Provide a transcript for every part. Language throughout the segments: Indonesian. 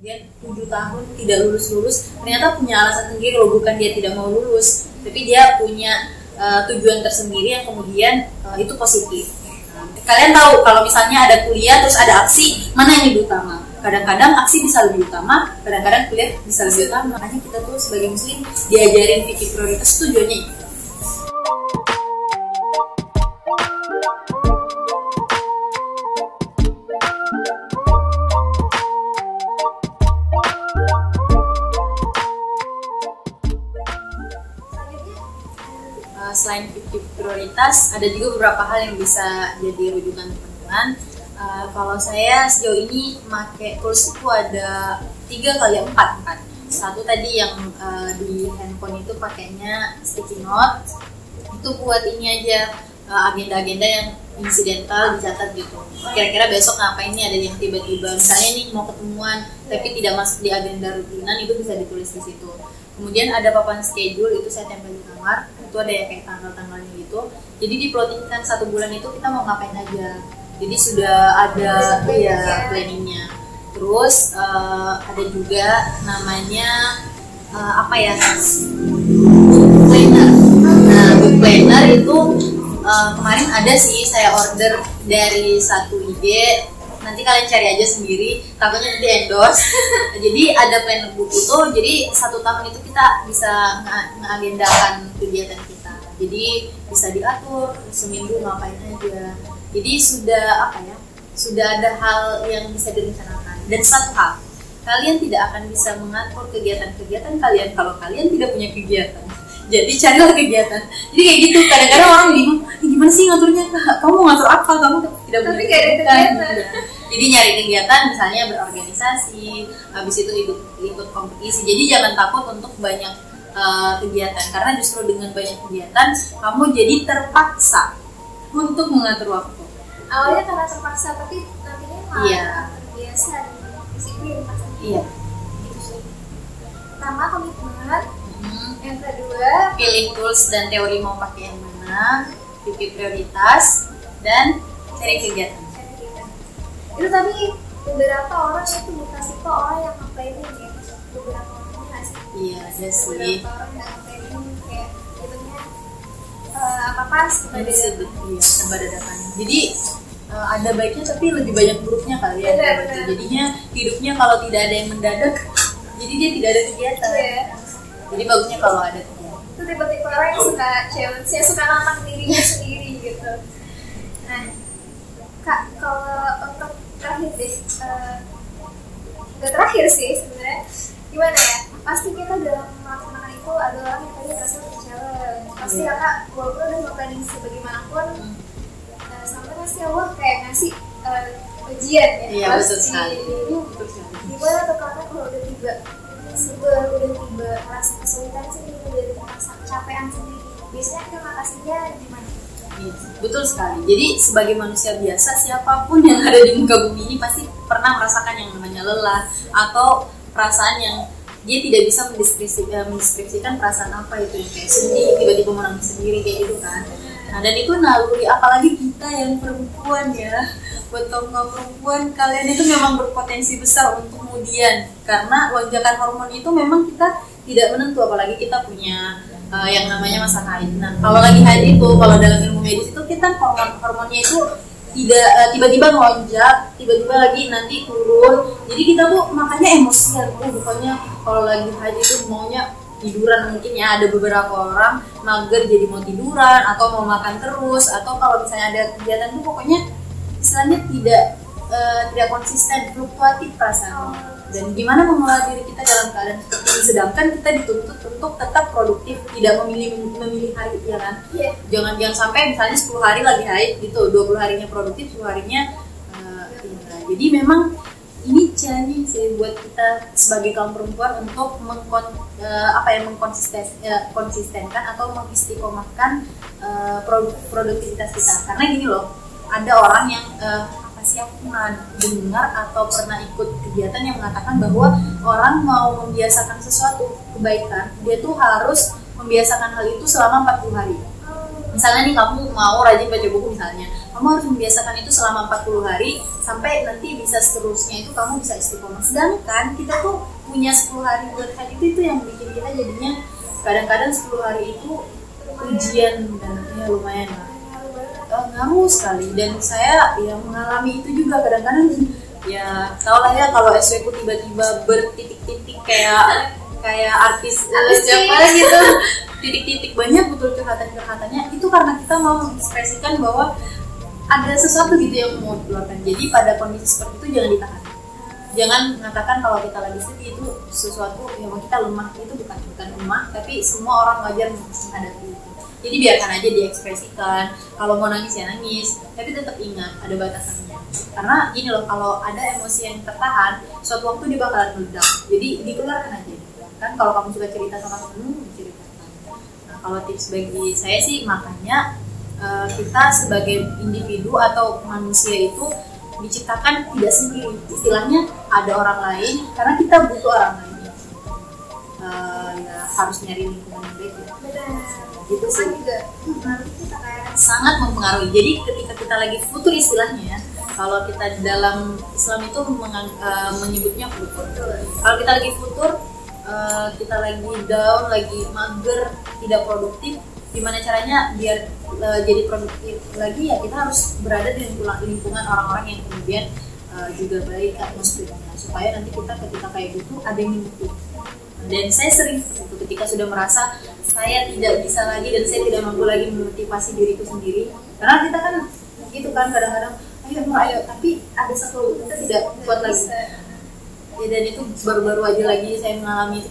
kemudian 7 tahun tidak lulus ternyata punya alasan sendiri loh, bukan dia tidak mau lulus, tapi dia punya tujuan tersendiri yang kemudian itu positif. Kalian tahu kalau misalnya ada kuliah terus ada aksi, mana yang lebih utama? Kadang-kadang aksi bisa lebih utama, kadang-kadang kuliah bisa lebih utama. Makanya kita tuh sebagai muslim diajarin fikih prioritas, tujuannya itu. Selain fikih prioritas, ada juga beberapa hal yang bisa jadi rujukan teman-teman. Kalau saya sejauh ini pakai tools itu ada 3x4 kan. Satu tadi yang di handphone itu pakainya sticky note, itu buat ini aja agenda-agenda yang insidental dicatat gitu. Kira-kira besok ngapain nih, ada yang tiba-tiba misalnya nih mau ketemuan tapi tidak masuk di agenda rutinan, itu bisa ditulis di situ. Kemudian ada papan schedule, itu saya tempel di kamar, itu ada ya kayak tanggal-tanggalnya gitu. Jadi diplottingkan 1 bulan itu kita mau ngapain aja. Jadi sudah ada ya planningnya. Terus ada juga namanya apa ya, book planner. Nah, book planner itu kemarin ada sih saya order dari satu ide. Nanti kalian cari aja sendiri, takutnya nanti endorse. Jadi ada planner book itu, jadi 1 tahun itu kita bisa mengagendakan kegiatan kita. Jadi bisa diatur seminggu ngapain aja. Jadi sudah apa ya? Sudah ada hal yang bisa direncanakan. Dan satu hal, kalian tidak akan bisa mengatur kegiatan-kegiatan kalian kalau kalian tidak punya kegiatan. Jadi carilah kegiatan. Jadi kayak gitu, kadang-kadang orang bingung, gimana sih ngaturnya? Kamu mau ngatur apa? Kamu tidak punya kegiatan. Jadi nyari kegiatan, misalnya berorganisasi, habis itu ikut kompetisi. Jadi jangan takut untuk banyak kegiatan, karena justru dengan banyak kegiatan kamu jadi terpaksa untuk mengatur waktu. Awalnya karena terpaksa, tapi nantinya malah terbiasa dan disiplin pastinya. Iya. Pertama, komitmen. Yang kedua, pilih tools dan teori mau pakai yang mana, fikih prioritas, dan cari kegiatan. Itu tapi beberapa orang itu bukan tipe orang yang nge-planning ya. Beberapa orangnya nggak sih? Iya, ada sih. Beberapa orang yang nge-planning kayak gitunya apa-apa serba dadakan. Jadi ada baiknya tapi lebih banyak buruknya kali ya. Jadinya hidupnya kalau tidak ada yang mendadak, jadi dia tidak ada kegiatan. Jadi bagusnya kalau ada kegiatan. Itu tipe-tipe orang yang suka challenge, yang suka nantang dirinya sendiri gitu. Nah, Kak, kalau untuk terakhir deh, gak terakhir sih sebenarnya, gimana ya? Pasti kita dalam melaksanakan itu ada orang yang tadi merasa challenge. Pasti kakak walaupun udah melakukan sebagaimanapun, sampai ngasih Allah kayak ngasih ujian ya. Iya, betul sekali. Gimana tuh kakak kalau udah tiba merasa kesulitan sendiri, udah merasa kecapean sendiri, biasanya kita ngatasinya gimana? Betul sekali. Jadi sebagai manusia biasa, siapapun yang ada di muka bumi ini pasti pernah merasakan yang namanya lelah atau perasaan yang dia tidak bisa mendeskripsikan perasaan apa itu, kayak sedih, tiba-tiba menangis sendiri kayak gitu kan. Nah, dan itu naluri, apalagi kita yang perempuan ya. Buat kaum perempuan, kalian itu memang berpotensi besar untuk kemudian, karena lonjakan hormon itu memang kita tidak menentu, apalagi kita punya yang namanya masa haid. Nah, kalau lagi haid itu, kalau dalam ilmu medis itu kita hormonnya itu tidak tiba-tiba melonjak, tiba-tiba lagi nanti turun. Jadi kita tuh makanya emosian. Bukannya kalau lagi haid itu maunya tiduran, mungkin ya ada beberapa orang mager jadi mau tiduran atau mau makan terus, atau kalau misalnya ada kegiatan tuh pokoknya istilahnya tidak konsisten, fluktuatif perasaan. Dan gimana mengelola diri kita dalam keadaan seperti ini, sedangkan kita dituntut untuk tetap produktif, tidak memilih hari, ya kan? Yeah. Jangan sampai misalnya 10 hari lagi haid gitu, 20 harinya produktif, 10 harinya Jadi memang ini challenge sih buat kita sebagai kaum perempuan untuk mengkonsistenkan atau mengistiqomahkan produktivitas kita. Karena gini loh, ada orang yang aku pernah dengar atau pernah ikut kegiatan yang mengatakan bahwa orang mau membiasakan sesuatu kebaikan, dia tuh harus membiasakan hal itu selama 40 hari. Misalnya nih kamu mau rajin baca buku misalnya, kamu kamu harus membiasakan itu selama 40 hari sampai nanti bisa seterusnya itu kamu bisa istiqomah. Sedangkan kita tuh punya 10 hari buat haid itu yang bikin kita jadinya kadang-kadang 10 hari itu ujian dan ya lumayan lah. Ngaruh sekali, dan saya yang mengalami itu juga kadang-kadang ya tau lah ya kalau SW ku tiba-tiba bertitik-titik kayak artis siapa gitu, titik-titik banyak betul curhatan-curhatannya itu karena kita mau mengekspresikan bahwa ada sesuatu gitu yang mau dikeluarkan. Jadi pada kondisi seperti itu jangan ditahan, jangan mengatakan kalau kita lagi sedih itu sesuatu yang kita lemah. Itu bukan lemah, tapi semua orang wajar menghadapi itu. Jadi biarkan aja diekspresikan. Kalau mau nangis ya nangis, tapi tetap ingat ada batasannya. Karena gini loh, kalau ada emosi yang tertahan, suatu waktu dia bakalan meledak. Jadi dikeluarkan aja. Kan kalau kamu suka cerita sama temen, ceritakan. Nah, kalau tips bagi saya sih makanya kita sebagai individu atau manusia itu diciptakan tidak sendiri. Istilahnya ada orang lain, karena kita butuh orang lain. Ya harus nyari lingkungan yang baik ya. Gitu sih. Juga kita kayak sangat mempengaruhi. Jadi ketika kita lagi futur istilahnya ya, kalau kita dalam Islam itu menyebutnya futur. Kalau kita lagi futur, kita lagi down, lagi mager, tidak produktif, gimana caranya biar jadi produktif lagi ya kita harus berada di lingkungan orang-orang yang kemudian juga baik atmosfernya, supaya nanti kita ketika kayak gitu ada yang mendukung. Dan saya sering itu ketika sudah merasa saya tidak bisa lagi dan saya tidak mampu lagi memotivasi diriku sendiri, karena kita kan gitu kan kadang-kadang ayo, tapi ada satu kita tidak kuat lagi ya, dan itu baru-baru aja lagi saya mengalami itu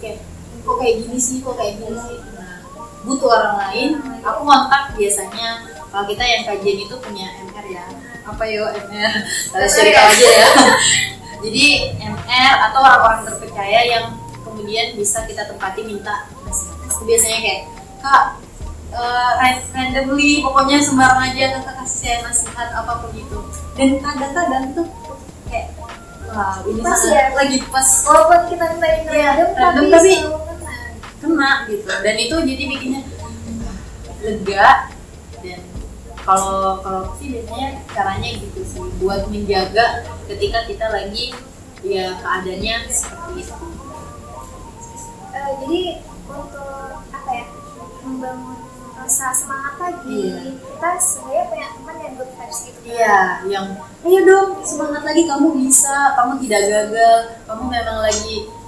kok kayak gini sih. Nah, butuh orang lain. Aku kontak biasanya kalau kita yang kajian itu punya MR ya, apa yo MR cerita aja ya. Jadi MR atau orang-orang terpercaya yang kemudian bisa kita tempati minta nasihat. Biasanya kayak kak randomly pokoknya sembarang aja kakak kasih saya nasihat apapun itu, dan kadang-kadang tuh kayak wah ini pas sangat ya, lagi pas walaupun kita mintain random tapi kena gitu, dan itu jadi bikinnya lega. Dan kalau sih biasanya caranya gitu sih buat menjaga ketika kita lagi ya keadaannya seperti itu. Jadi untuk apa ya, membangun rasa semangat lagi, kita sebenarnya punya teman yang good vibes gitu kan. Iya, yang ayo dong semangat lagi, kamu bisa, kamu tidak gagal, kamu memang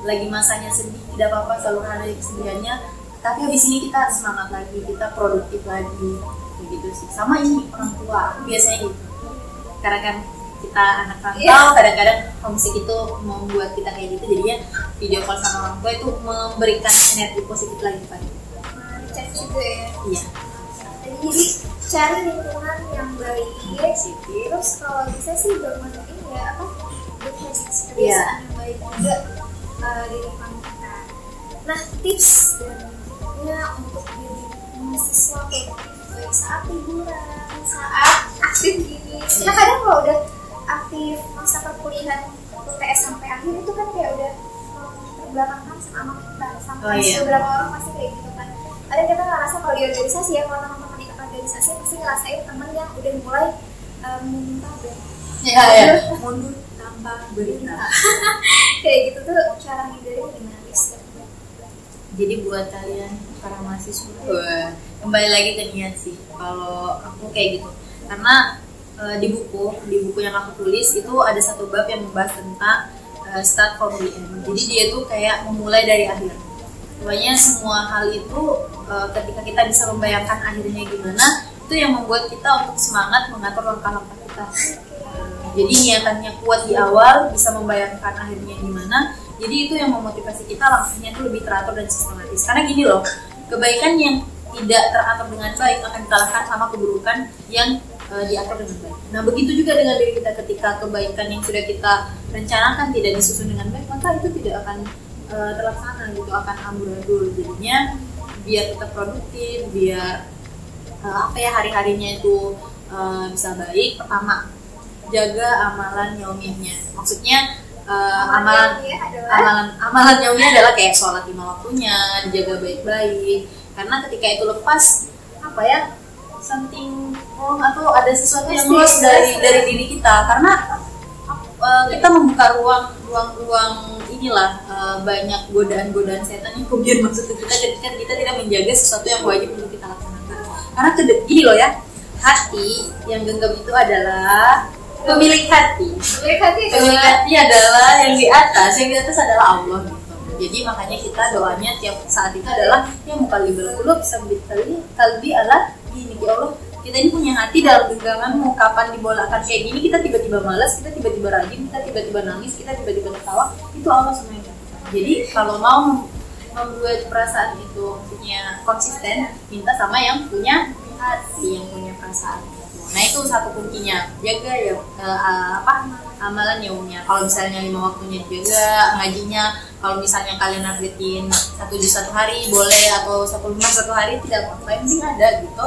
lagi masanya sedih, tidak apa-apa, selalu ada kesedihannya, tapi habis ini kita semangat lagi, kita produktif lagi, kayak gitu sih. Sama ini orang tua biasanya gitu, karena kan kita anak rantau, kadang-kadang homesick itu membuat kita kayak gitu, jadinya video call sama orang tua itu memberikan energi positif lagi pada kita. Cek juga ya. Iya. Jadi cari lingkungan yang baik, terus kalau bisa sih bangun ini ya apa, good habits, kebiasaan yang baik juga di lingkungan kita. Nah, tips dan triknya untuk jadi mahasiswa produktif baik saat liburan, saat aktif gini. Nah, kadang kalau udah aktif masa perkuliahan UTS sampai akhir itu kan kayak udah terbelakangkan sama kita, sampai beberapa orang pasti kayak gitu kan. Ada kita ngerasa kalau di organisasi ya, kalau teman-teman di organisasi pasti ngerasain teman yang udah mulai muntah deh. Ya. Mundur tanpa berita. Kayak gitu tuh cara hindari gimana guys? Jadi buat kalian para mahasiswa, kembali lagi ke niat sih. Kalau aku kayak gitu, karena di buku yang aku tulis itu ada satu bab yang membahas tentang start from the end. Jadi dia tuh kayak memulai dari akhir. Pokoknya semua hal itu ketika kita bisa membayangkan akhirnya gimana, itu yang membuat kita untuk semangat mengatur langkah-langkah kita. Jadi niatannya kuat di awal, bisa membayangkan akhirnya gimana. Jadi itu yang memotivasi kita langkahnya itu lebih teratur dan sistematis. Karena gini loh, kebaikan yang tidak teratur dengan baik akan dikalahkan sama keburukan yang diatur dengan baik. Nah begitu juga dengan diri kita, ketika kebaikan yang sudah kita rencanakan tidak disusun dengan baik, maka itu tidak akan terlaksana gitu, akan amburadul. Jadinya biar tetap produktif, biar hari-harinya itu bisa baik, pertama jaga amalan yaumiyahnya. Maksudnya amalan yaumiyah adalah kayak sholat 5 waktunya dijaga baik-baik, karena ketika itu lepas something kosong atau ada sesuatu yang lost dari diri kita, karena kita membuka ruang inilah banyak godaan setan yang kemudian masuk ke kita ketika kita tidak menjaga sesuatu yang wajib untuk kita laksanakan. Karena gini loh ya, hati yang genggam itu adalah pemilik hati. Pemilik hati adalah yang di atas adalah Allah gitu. Jadi makanya kita doanya tiap saat itu adalah yang muqallibal qulub sabit qalbi ala dinik. Ya Allah, kita ini punya hati dalam genggamanmu. Kapan dibolakkan kayak gini kita tiba-tiba malas, kita tiba-tiba rajin, kita tiba-tiba nangis, kita tiba-tiba ketawa, itu Allah semuanya. Jadi kalau mau membuat perasaan itu punya konsisten, minta sama yang punya hati, yang punya perasaan. Nah itu satu kuncinya, jaga ya amalan yaumnya. Kalau misalnya 5 waktunya dijaga, ngajinya. Kalau misalnya kalian nargetin 1 juz 1 hari boleh, atau 10 lembar 1 hari tidak apa-apa, yang penting ada gitu.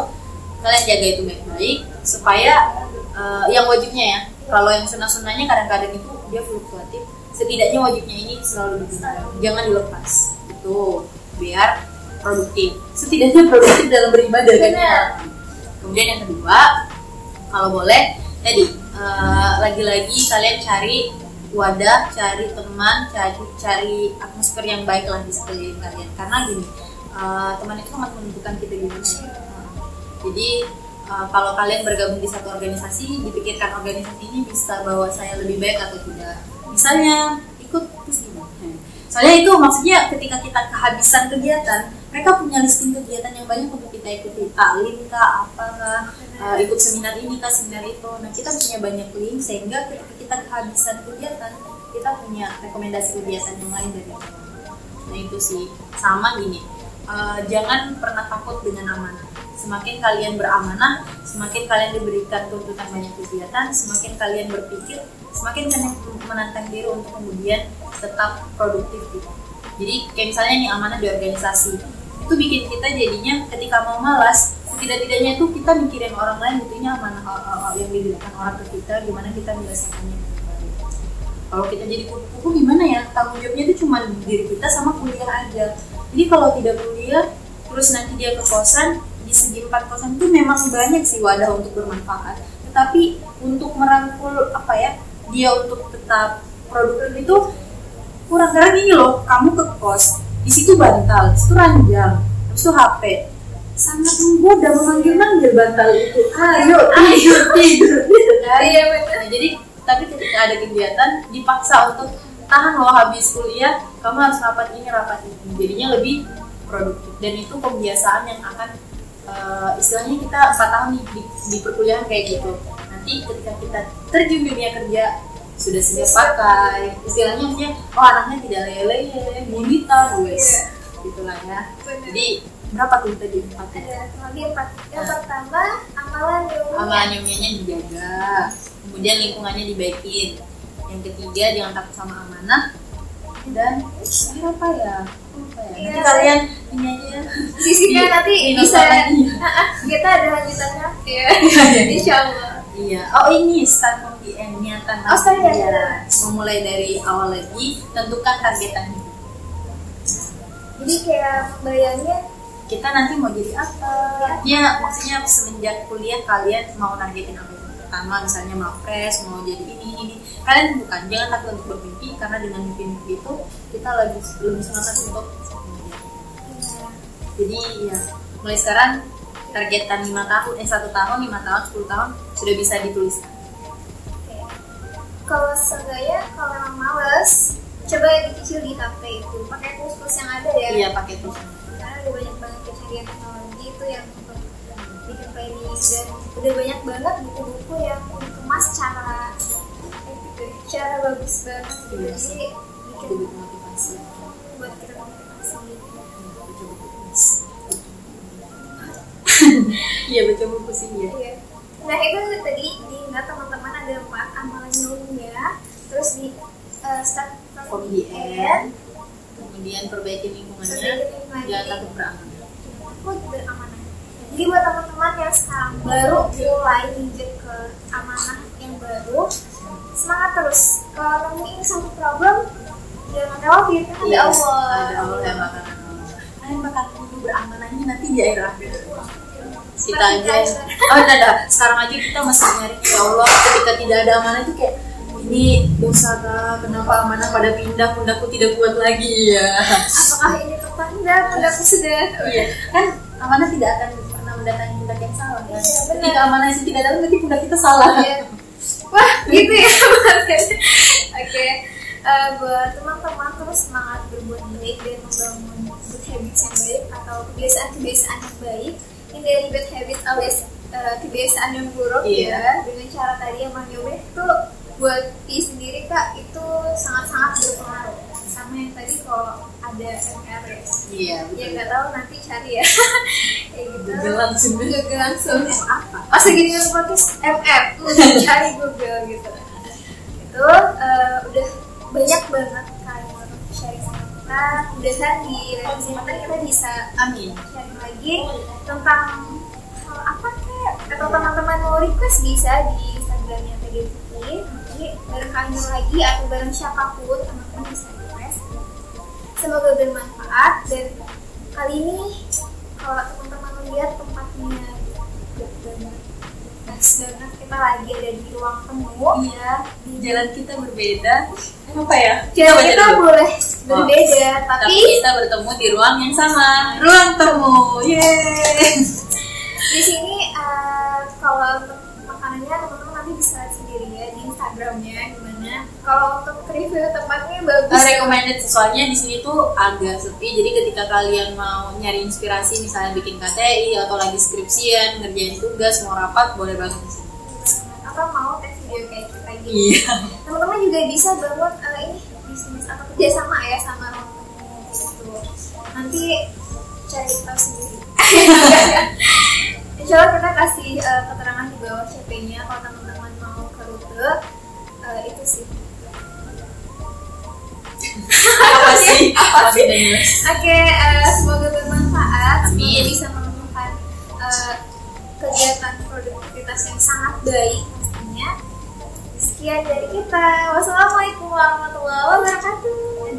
Kalian jaga itu baik-baik supaya yang wajibnya ya. Kalau yang sunnah-sunnahnya kadang-kadang itu dia fluktuatif. Setidaknya wajibnya ini selalu digunakan, jangan dilepas. Itu biar produktif. Setidaknya produktif dalam beribadah kan ya. Kemudian yang kedua, kalau boleh tadi lagi-lagi kalian cari wadah, cari teman, cari atmosfer yang baik lah di sekeliling kalian. Karena gini, teman itu sangat menentukan kita gimana ya. Jadi kalau kalian bergabung di satu organisasi, dipikirkan organisasi ini bisa bawa saya lebih baik atau tidak. Misalnya ikut terus gimana? Soalnya itu maksudnya ketika kita kehabisan kegiatan, mereka punya listing kegiatan yang banyak untuk kita ikuti, taklim kah, apa ikut seminar ini kah, seminar itu. Nah kita punya banyak link sehingga ketika kita kehabisan kegiatan, kita punya rekomendasi kegiatan yang lain dari itu. Nah itu sih, sama gini, jangan pernah takut dengan amanah. Semakin kalian beramanah, semakin kalian diberikan tuntutan banyak kegiatan, semakin kalian berpikir, semakin kalian menantang diri untuk kemudian tetap produktif gitu. Jadi kayak misalnya nih amanah di organisasi, itu bikin kita jadinya ketika mau malas, setidak-tidaknya itu kita mikirin orang lain, gitu. Ini amanah yang diberikan orang ke kita, gimana kita menyelesaikannya. Kalau kita jadi kupu-kupu gimana ya, tanggung jawabnya itu cuma diri kita sama kuliah aja. Jadi kalau tidak kuliah, terus nanti dia ke kosan, di segi 4 kosan itu memang banyak sih wadah untuk bermanfaat, tetapi untuk merangkul dia untuk tetap produktif itu kurang. Karena ini loh, kamu ke kos, di situ bantal, di situ ranjang, habis itu HP, sangat menggoda, memanggil bantal itu, ayo tidur gitu kan. Iya betul. Nah, jadi tapi ketika ada kegiatan dipaksa untuk tahan loh, habis kuliah kamu harus rapat ini, jadinya lebih produktif. Dan itu kebiasaan yang akan istilahnya kita 4 tahun di perkuliahan kayak gitu. Nanti ketika kita terjun dunia kerja sudah siap pakai, istilahnya maksudnya anaknya tidak lele, bonita guys, gitulah ya. Jadi berapa tuh tadi 4? Ada 4. Yang pertama amalan yaumiyahnya dijaga, kemudian lingkungannya dibaikin. Yang ketiga jangan takut sama amanah, dan apa ya? Nanti kalian ini aja sisihnya nanti bisa kita ada lanjutannya ya. Insyaallah. Iya. Oh ini start niatan. Memulai dari awal lagi, tentukan targetan hidup. Jadi kayak bayangnya kita nanti mau jadi apa? Ya maksudnya semenjak kuliah kalian mau targetin apa? Pertama misalnya mau fresh, mau jadi ini. Kalian tentukan, jangan takut untuk bermimpi, karena dengan mimpi itu kita lebih semangat untuk. Jadi ya mulai sekarang targetan 1 tahun, 5 tahun, 10 tahun sudah bisa dituliskan. Kalau seenggaknya kalau memang males, coba dicicil di HP itu, pakai tools yang ada ya. Iya pakai tools. Karena ada banyak banget kecanggihan teknologi itu yang untuk bikin planning, dan udah banyak banget buku-buku yang dikemas cara bagus banget gitu. Jadi bikin motivasi buat kita motivasi. Iya baca buku sih ya. Iya. Nah itu tadi diingat teman-teman ada 4 amalan yaumiyah, terus di start from the end, kemudian perbaiki lingkungannya, jangan takut beramanah. Jadi buat teman-teman yang sekarang baru mulai injek ke amanah yang baru, semangat terus. Kalau nemuin satu problem, jangan khawatir, kan ada Allah. Ada Allah yang bakal kalian bakal beramanah ini nanti di akhir. kita aja. Oh udah, sekarang aja kita masih nyari, ya Allah, ketika tidak ada amanah itu kayak ini dosa kah? Kenapa amanah pada pindah, pundakku tidak kuat lagi ya? Apakah ini pertanda pundakku sudah? Iya, kan amanah tidak akan pernah mendatangi pundak yang salah kan? Iya, benar. Ketika amanah itu tidak datang, berarti pundak kita salah. Iya. Wah, gitu ya. Oke. Buat teman-teman terus semangat berbuat baik dan membangun good habits yang baik atau kebiasaan-kebiasaan yang baik. Hindari bad habits alias kebiasaan yang buruk ya. Dengan cara tadi yang mencoba itu buat diri sendiri Kak itu sangat-sangat berpengaruh. Sama yang tadi kalau ada MR ya. Iya, betul. Ya nggak tahu nanti cari ya. Kayak gitu. Google langsung. Apa? Pas lagi dengan podcast MR, cari Google gitu. Itu udah banyak banget kalian sharing sama kita. Mudah-mudahan di revisi materi kita bisa sharing lagi tentang hal apa kayak atau teman-teman mau request bisa di Instagramnya TGPP. Nanti bareng kalian lagi atau bareng siapapun teman-teman bisa request. Semoga bermanfaat dan kali ini kalau teman-teman lihat tempatnya bagus banget, kita lagi ada di ruang temu. Iya, di jalan kita berbeda. Apa ya? Jalan kita boleh berbeda, tapi kita bertemu di ruang yang sama. Ruang temu. Yeay. Di sini kalau untuk makanannya teman-teman nanti bisa lihat sendiri ya di Instagramnya gimana. Kalau untuk review tempatnya bagus. Recommended, soalnya di sini tuh agak sepi. Jadi ketika kalian mau nyari inspirasi, misalnya bikin KTI atau lagi skripsian, ngerjain tugas, mau rapat, boleh banget di sini. Atau mau tes video kayak kita gitu. Iya. Teman-teman juga bisa bangun ini bisnis atau kerjasama ya sama orang gitu. Nanti cari tahu sendiri. Insya Allah kita kasih keterangan di bawah CP-nya kalau teman-teman mau ke rute itu sih. Apa sih? Oke, semoga bermanfaat. Amin. Semoga bisa menemukan kegiatan produktivitas yang sangat baik pastinya. Sekian dari kita. Wassalamualaikum warahmatullahi wabarakatuh.